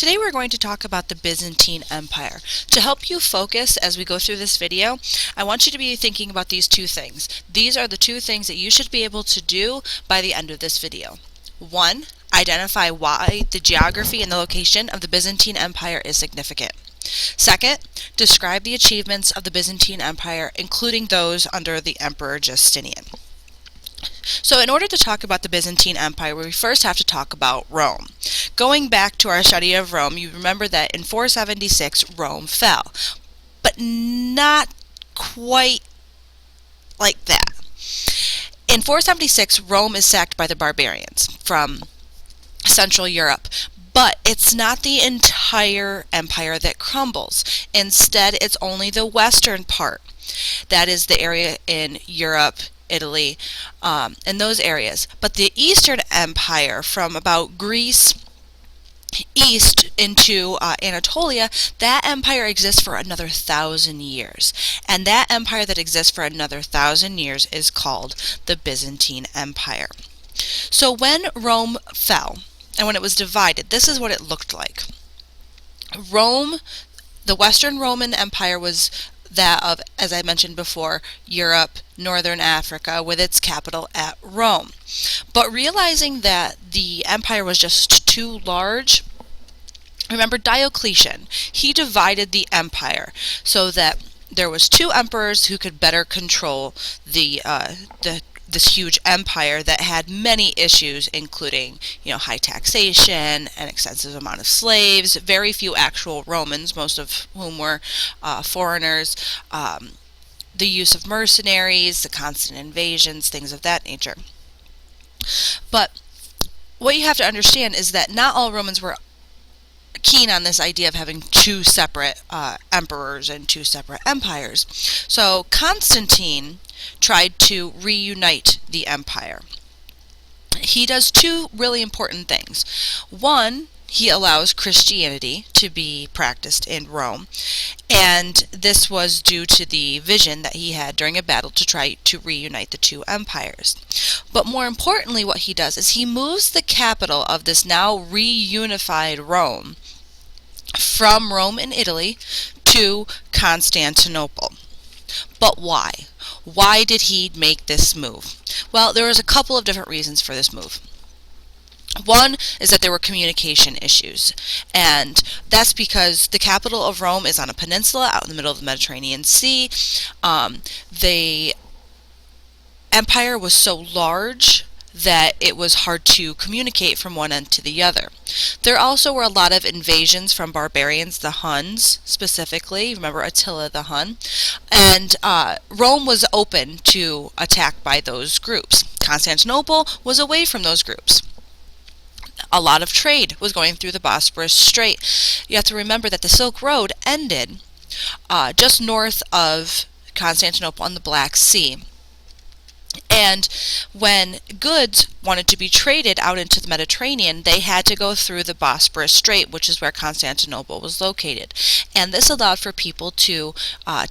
Today we're going to talk about the Byzantine Empire. To help you focus as we go through this video, I want you to be thinking about these two things. These are the two things that you should be able to do by the end of this video. 1. Identify why the geography and the location of the Byzantine Empire is significant. Second, describe the achievements of the Byzantine Empire, including those under the Emperor Justinian. So in order to talk about the Byzantine Empire, we first have to talk about Rome. Going back to our study of Rome, you remember that in 476 Rome fell, but not quite like that. In 476 Rome is sacked by the barbarians from Central Europe, but it's not the entire empire that crumbles. Instead, it's only the western part. That is the area in Europe, Italy, and those areas. But the Eastern Empire, from about Greece east into Anatolia, that empire exists for another 1,000 years. And that empire that exists for another 1,000 years is called the Byzantine Empire. So when Rome fell, and when it was divided, this is what it looked like. Rome, the Western Roman Empire, was that of, as I mentioned before, Europe, Northern Africa, with its capital at Rome. But realizing that the empire was just too large, remember Diocletian, he divided the empire so that there was two emperors who could better control this huge empire that had many issues, including, high taxation, an extensive amount of slaves, very few actual Romans, most of whom were foreigners, the use of mercenaries, the constant invasions, things of that nature. But what you have to understand is that not all Romans were keen on this idea of having two separate emperors and two separate empires. So Constantine tried to reunite the empire. He does two really important things. One, he allows Christianity to be practiced in Rome, and this was due to the vision that he had during a battle to try to reunite the two empires. But more importantly, what he does is he moves the capital of this now reunified Rome from Rome in Italy to Constantinople. But why? Why did he make this move? Well, there was a couple of different reasons for this move. One is that there were communication issues, and that's because the capital of Rome is on a peninsula out in the middle of the Mediterranean Sea. The empire was so large that it was hard to communicate from one end to the other. There also were a lot of invasions from barbarians, the Huns specifically. Remember Attila the Hun? And Rome was open to attack by those groups. Constantinople was away from those groups. A lot of trade was going through the Bosporus Strait. You have to remember that the Silk Road ended just north of Constantinople on the Black Sea. And when goods wanted to be traded out into the Mediterranean, they had to go through the Bosporus Strait, which is where Constantinople was located. And this allowed for people to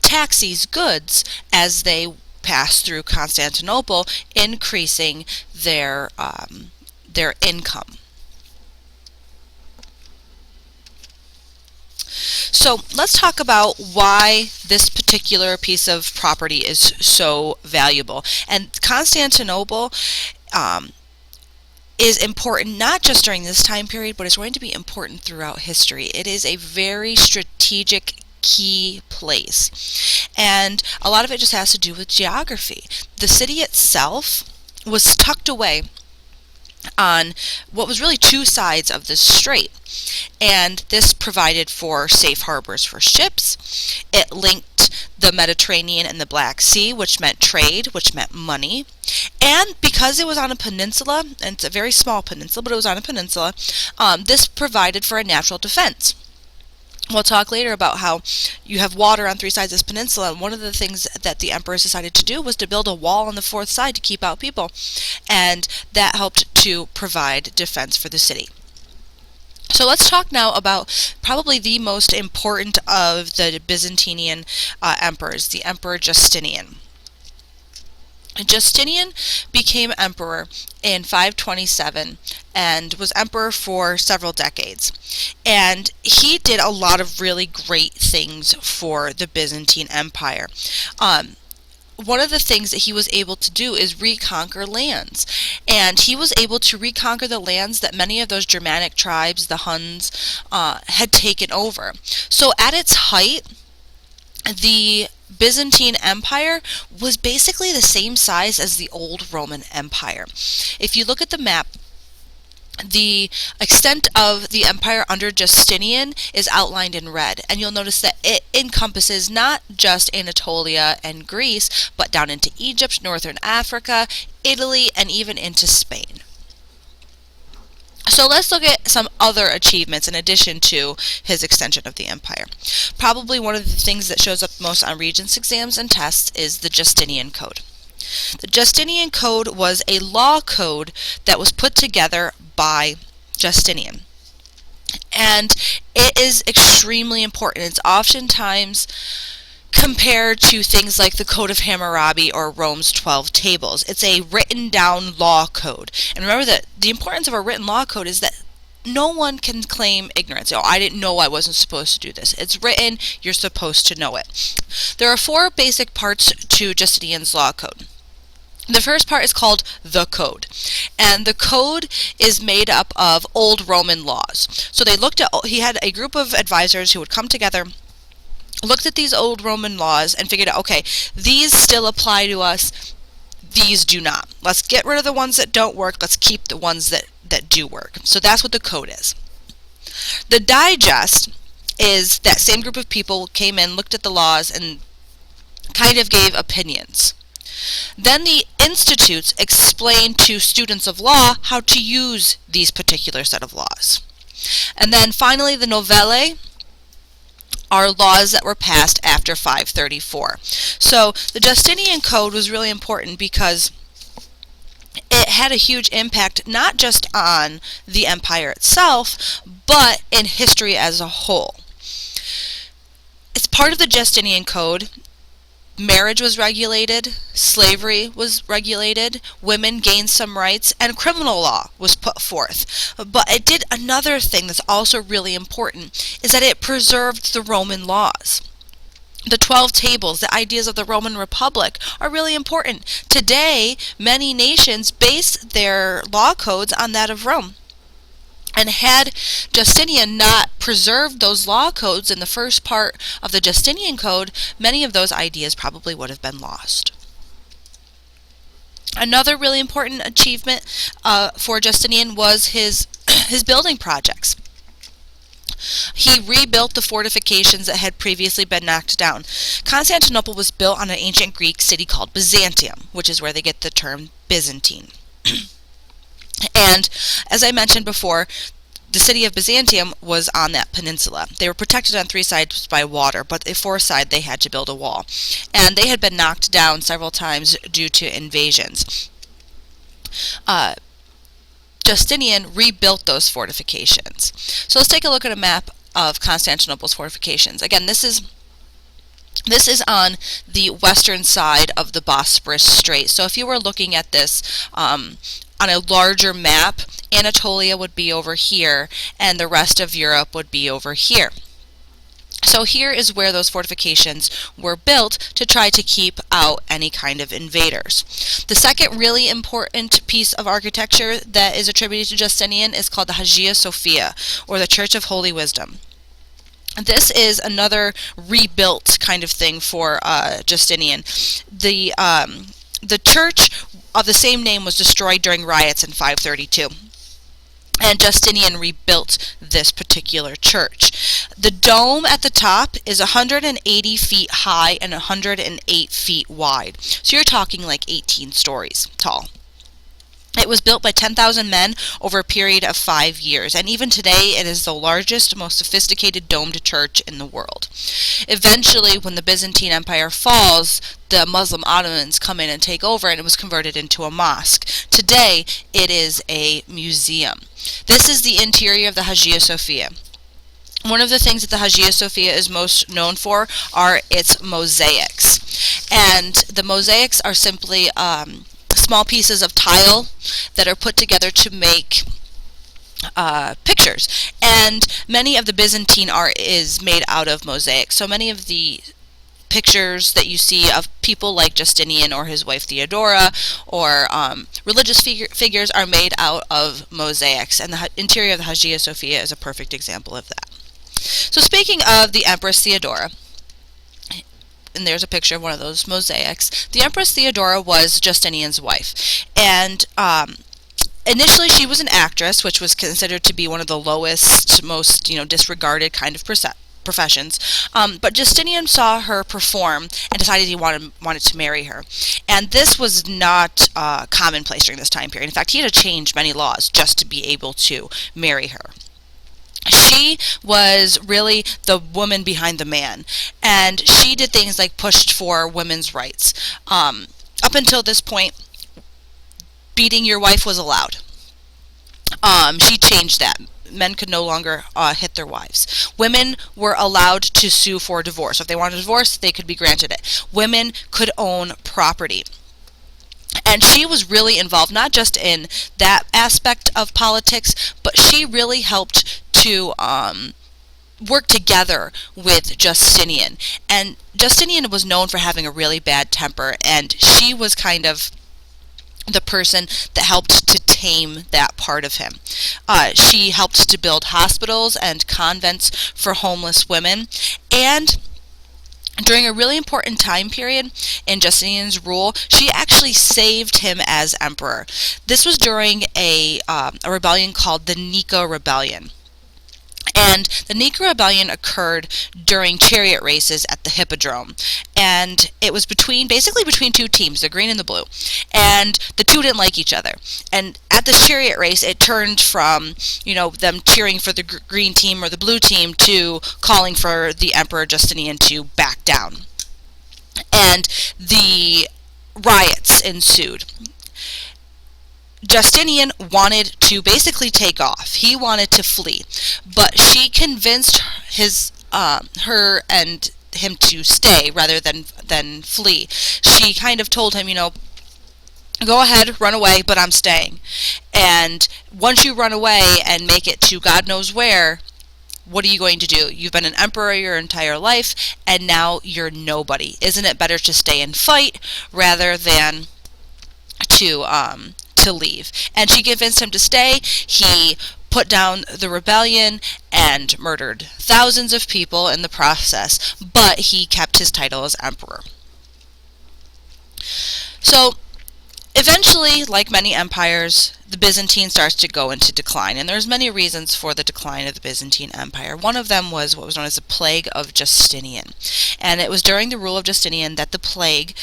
tax these goods as they passed through Constantinople, increasing their income. So let's talk about why this particular piece of property is so valuable. And Constantinople is important not just during this time period, but it's going to be important throughout history. It is a very strategic key place. And a lot of it just has to do with geography. The city itself was tucked away on what was really two sides of the strait, and this provided for safe harbors for ships. It linked the Mediterranean and the Black Sea, which meant trade, which meant money. And because it was on a peninsula, and it's a very small peninsula, but it was on a peninsula, this provided for a natural defense. We'll talk later about how you have water on three sides of this peninsula, and one of the things that the emperors decided to do was to build a wall on the fourth side to keep out people, and that helped to provide defense for the city. So let's talk now about probably the most important of the Byzantine emperors, the Emperor Justinian. Justinian became emperor in 527 and was emperor for several decades. And he did a lot of really great things for the Byzantine Empire. One of the things that he was able to do is reconquer lands. And he was able to reconquer the lands that many of those Germanic tribes, the Huns, had taken over. So at its height, the Byzantine Empire was basically the same size as the old Roman Empire. If you look at the map, the extent of the empire under Justinian is outlined in red, and you'll notice that it encompasses not just Anatolia and Greece, but down into Egypt, northern Africa, Italy, and even into Spain. So let's look at some other achievements in addition to his extension of the empire. Probably one of the things that shows up most on Regents exams and tests is the Justinian Code. The Justinian Code was a law code that was put together by Justinian. And it is extremely important. It's oftentimes compared to things like the Code of Hammurabi or Rome's 12 Tables. It's a written down law code. And remember that the importance of a written law code is that no one can claim ignorance. Oh, I didn't know I wasn't supposed to do this. It's written, you're supposed to know it. There are 4 basic parts to Justinian's law code. The first part is called the Code, and the Code is made up of old Roman laws. So he had a group of advisors who would come together, looked at these old Roman laws, and figured out, okay, these still apply to us, these do not. Let's get rid of the ones that don't work, let's keep the ones that do work. So that's what the Code is. The Digest is that same group of people came in, looked at the laws, and kind of gave opinions. Then the Institutes explain to students of law how to use these particular set of laws. And then finally the Novellae are laws that were passed after 534. So the Justinian Code was really important because it had a huge impact not just on the empire itself, but in history as a whole. As part of the Justinian Code, marriage was regulated, slavery was regulated, women gained some rights, and criminal law was put forth. But it did another thing that's also really important, is that it preserved the Roman laws. The 12 Tables, the ideas of the Roman Republic, are really important. Today, many nations base their law codes on that of Rome. And had Justinian not preserved those law codes in the first part of the Justinian Code, many of those ideas probably would have been lost. Another really important achievement for Justinian was his building projects. He rebuilt the fortifications that had previously been knocked down. Constantinople was built on an ancient Greek city called Byzantium, which is where they get the term Byzantine. And as I mentioned before, the city of Byzantium was on that peninsula. They were protected on 3 sides by water, but the 4th side they had to build a wall. And they had been knocked down several times due to invasions. Justinian rebuilt those fortifications. So let's take a look at a map of Constantinople's fortifications. Again, this is on the western side of the Bosporus Strait. So if you were looking at this on a larger map, Anatolia would be over here, and the rest of Europe would be over here. So here is where those fortifications were built to try to keep out any kind of invaders. The second really important piece of architecture that is attributed to Justinian is called the HAGIA Sophia, or the Church of Holy Wisdom. This is another rebuilt kind of thing for Justinian. The church of the same name was destroyed during riots in 532. And Justinian rebuilt this particular church. The dome at the top is 180 feet high and 108 feet wide. So you're talking like 18 stories tall. It was built by 10,000 men over a period of 5 years, and even today it is the largest, most sophisticated domed church in the world. Eventually, when the Byzantine Empire falls, the Muslim Ottomans come in and take over, and it was converted into a mosque. Today, it is a museum. This is the interior of the Hagia Sophia. One of the things that the Hagia Sophia is most known for are its mosaics. And the mosaics are simply small pieces of tile that are put together to make pictures. And many of the Byzantine art is made out of mosaics. So many of the pictures that you see of people like Justinian or his wife Theodora, or religious figures, are made out of mosaics. And the interior of the Hagia Sophia is a perfect example of that. So speaking of the Empress Theodora, and there's a picture of one of those mosaics, the Empress Theodora was Justinian's wife. And initially she was an actress, which was considered to be one of the lowest, most disregarded kind of professions. But Justinian saw her perform and decided he wanted to marry her. And this was not commonplace during this time period. In fact, he had to change many laws just to be able to marry her. She was really the woman behind the man, and she did things like pushed for women's rights. Up until this point, beating your wife was allowed. She changed that. Men could no longer hit their wives. Women were allowed to sue for divorce. If they wanted a divorce, they could be granted it. Women could own property. And she was really involved not just in that aspect of politics, but she really helped to work together with Justinian. And Justinian was known for having a really bad temper, and she was kind of the person that helped to tame that part of him. She helped to build hospitals and convents for homeless women, and during a really important time period in Justinian's rule, she actually saved him as emperor. This was during a rebellion called the Nika Rebellion. And the Nika Rebellion occurred during chariot races at the Hippodrome. And it was basically between two teams, the green and the blue. And the two didn't like each other. And at this chariot race, it turned from, them cheering for the green team or the blue team to calling for the Emperor Justinian to back down. And the riots ensued. Justinian wanted to basically take off. He wanted to flee, but she convinced her and him to stay rather than flee. She kind of told him, go ahead, run away, but I'm staying. And once you run away and make it to God knows where, what are you going to do? You've been an emperor your entire life, and now you're nobody. Isn't it better to stay and fight rather than to leave? And she convinced him to stay. He put down the rebellion and murdered thousands of people in the process, but he kept his title as emperor. So eventually, like many empires, the Byzantine starts to go into decline, and there's many reasons for the decline of the Byzantine Empire. One of them was what was known as the Plague of Justinian, and it was during the rule of Justinian that the plague,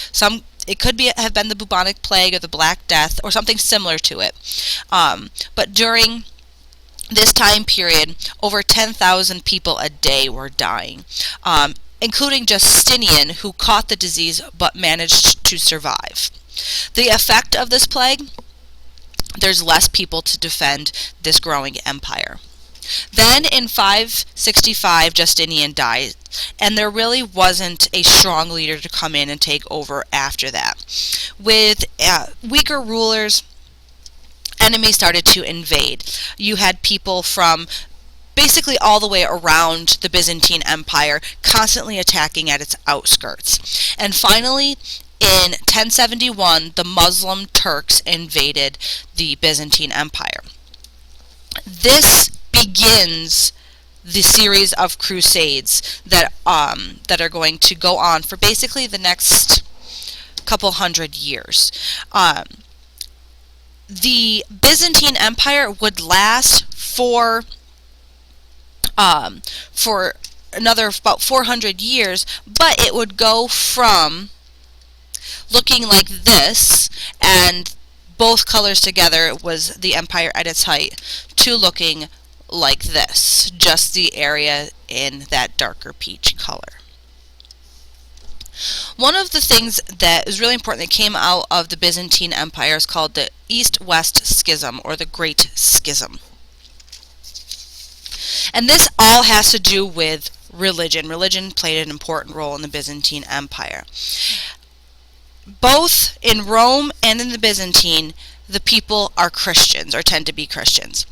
it could have been the bubonic plague or the Black Death or something similar to it. But during this time period, over 10,000 people a day were dying, including Justinian, who caught the disease but managed to survive. The effect of this plague: there's less people to defend this growing empire. Then in 565, Justinian died, and there really wasn't a strong leader to come in and take over after that. With weaker rulers, enemies started to invade. You had people from basically all the way around the Byzantine Empire constantly attacking at its outskirts. And finally, in 1071, the Muslim Turks invaded the Byzantine Empire. This begins the series of crusades that are going to go on for basically the next couple hundred years. The Byzantine Empire would last for another about 400 years, but it would go from looking like this, and both colors together was the empire at its height, to looking like this, just the area in that darker peach color. One of the things that is really important that came out of the Byzantine Empire is called the East-West Schism, or the Great Schism. And this all has to do with religion. Religion played an important role in the Byzantine Empire. Both in Rome and in the Byzantine, the people are Christians, or tend to be Christians.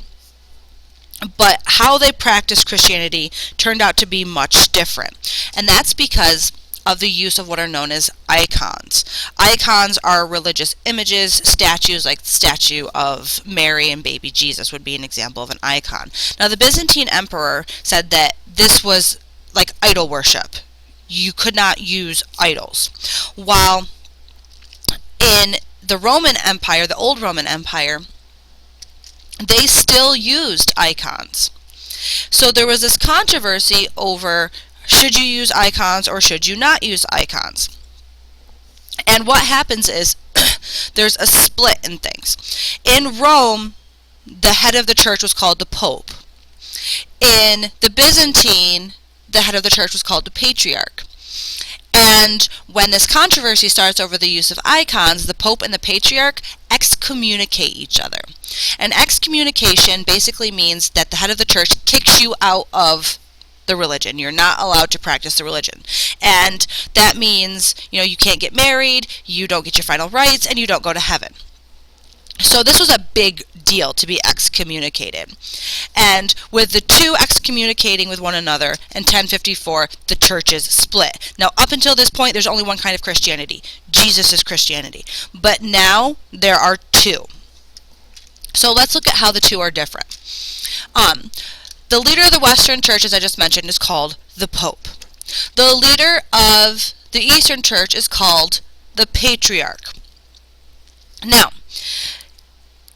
But how they practiced Christianity turned out to be much different. And that's because of the use of what are known as icons. Icons are religious images, statues, like the statue of Mary and baby Jesus would be an example of an icon. Now, the Byzantine emperor said that this was like idol worship. You could not use idols. While in the Roman Empire, the old Roman Empire, they still used icons. So there was this controversy over, should you use icons or should you not use icons? And what happens is there's a split in things. In Rome, the head of the church was called the Pope. In the Byzantine, the head of the church was called the Patriarch. And when this controversy starts over the use of icons, the Pope and the Patriarch excommunicate each other. And excommunication basically means that the head of the church kicks you out of the religion. You're not allowed to practice the religion. And that means, you can't get married, you don't get your final rites, and you don't go to heaven. So this was a big deal to be excommunicated. And with the two excommunicating with one another in 1054, the churches split. Now, up until this point, there's only one kind of Christianity. Jesus is Christianity. But now, there are two. So let's look at how the two are different. The leader of the Western Church, as I just mentioned, is called the Pope. The leader of the Eastern Church is called the Patriarch. Now,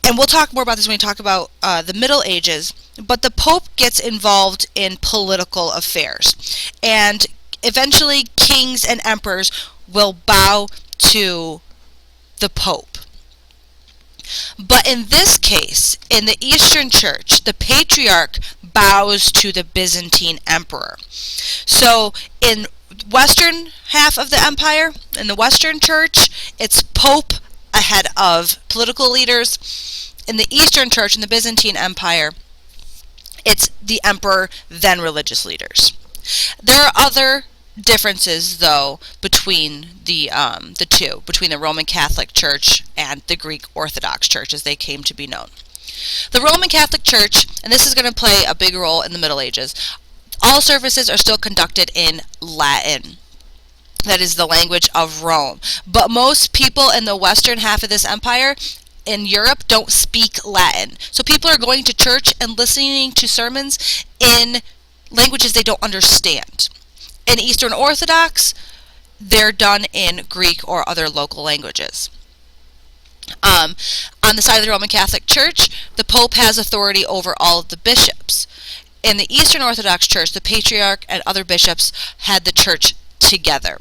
and we'll talk more about this when we talk about the Middle Ages, but the Pope gets involved in political affairs. And eventually, kings and emperors will bow to the Pope. But in this case, in the Eastern Church, the Patriarch bows to the Byzantine emperor. So in Western half of the empire, in the Western Church, it's Pope ahead of political leaders. In the Eastern Church, in the Byzantine Empire, it's the emperor, then religious leaders. There are other differences, though, between the two, between the Roman Catholic Church and the Greek Orthodox Church, as they came to be known. The Roman Catholic Church, and this is going to play a big role in the Middle Ages, all services are still conducted in Latin. That is the language of Rome. But most people in the western half of this empire in Europe don't speak Latin. So people are going to church and listening to sermons in languages they don't understand. In Eastern Orthodox, they're done in Greek or other local languages. On the side of the Roman Catholic Church, the Pope has authority over all of the bishops. In the Eastern Orthodox Church, the Patriarch and other bishops had the church together.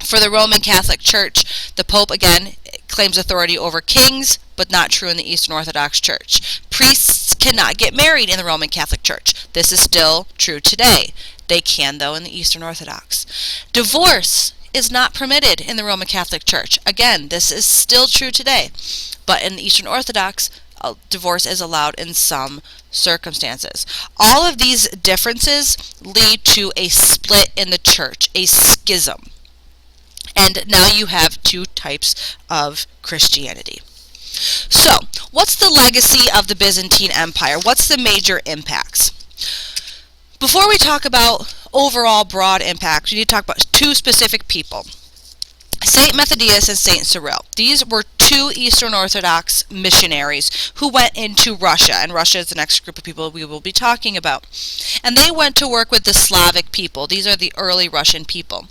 For the Roman Catholic Church, the Pope, again, claims authority over kings, but not true in the Eastern Orthodox Church. Priests cannot get married in the Roman Catholic Church. This is still true today. They can, though, in the Eastern Orthodox. Divorce is not permitted in the Roman Catholic Church. Again, this is still true today. But in the Eastern Orthodox, divorce is allowed in some circumstances. All of these differences lead to a split in the church, a schism. And now you have two types of Christianity. So, what's the legacy of the Byzantine Empire? What's the major impacts? Before we talk about overall broad impacts, we need to talk about two specific people. Saint Methodius and Saint Cyril. These were two Eastern Orthodox missionaries who went into Russia, and Russia is the next group of people we will be talking about. And they went to work with the Slavic people. These are the early Russian people.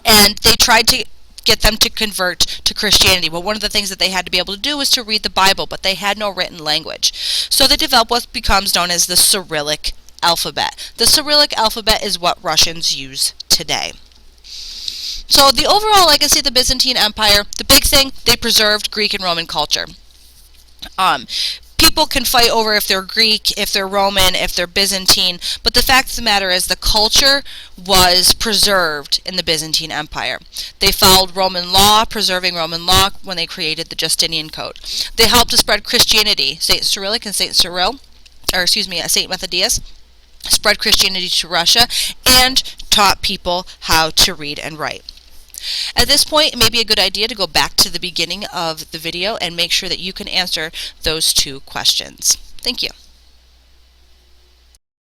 And they tried to get them to convert to Christianity. Well, one of the things that they had to be able to do was to read the Bible, but they had no written language. So they developed what becomes known as the Cyrillic alphabet. The Cyrillic alphabet is what Russians use today. So the overall legacy of the Byzantine Empire, the big thing, they preserved Greek and Roman culture. People can fight over if they're Greek, if they're Roman, if they're Byzantine, but the fact of the matter is the culture was preserved in the Byzantine Empire. They followed Roman law, preserving Roman law when they created the Justinian Code. They helped to spread Christianity. Saint Cyrillic and Saint Cyril Saint Methodius, spread Christianity to Russia, and taught people how to read and write. At this point, it may be a good idea to go back to the beginning of the video and make sure that you can answer those two questions. Thank you.